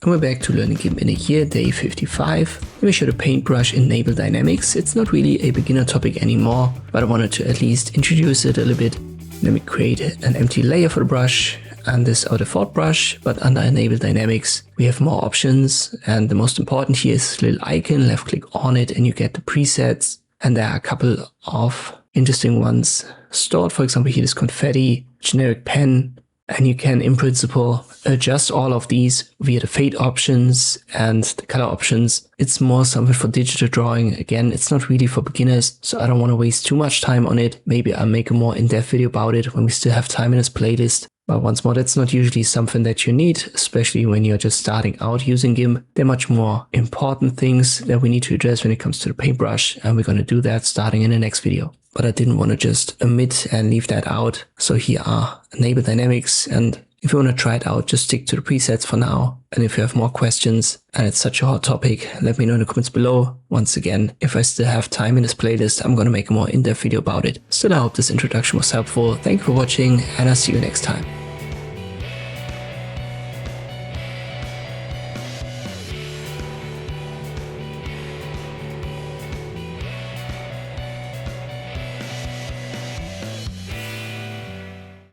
And we're back to learning Gimp in a year, day 55. Let me show the Paintbrush enable dynamics. It's not really a beginner topic anymore, but I wanted to at least introduce it a little bit. Let me create an empty layer for the brush and this our default brush, but under enable dynamics, we have more options. And the most important here is this little icon, left click on it and you get the presets. And there are a couple of interesting ones stored. For example, here this confetti, generic pen, and you can in principle adjust all of these via the fade options and the color options. It's more something for digital drawing. Again, it's not really for beginners, so I don't want to waste too much time on it. Maybe I'll make a more in-depth video about it when we still have time in this playlist. But once more, that's not usually something that you need, especially when you're just starting out using Gimp. There are much more important things that we need to address when it comes to the paintbrush, and we're going to do that starting in the next video. But I didn't want to just omit and leave that out. So here are enable dynamics, and if you want to try it out, just stick to the presets for now. And if you have more questions and it's such a hot topic, let me know in the comments below. Once again, if I still have time in this playlist, I'm going to make a more in-depth video about it. Still, I hope this introduction was helpful. Thank you for watching, and I'll see you next time.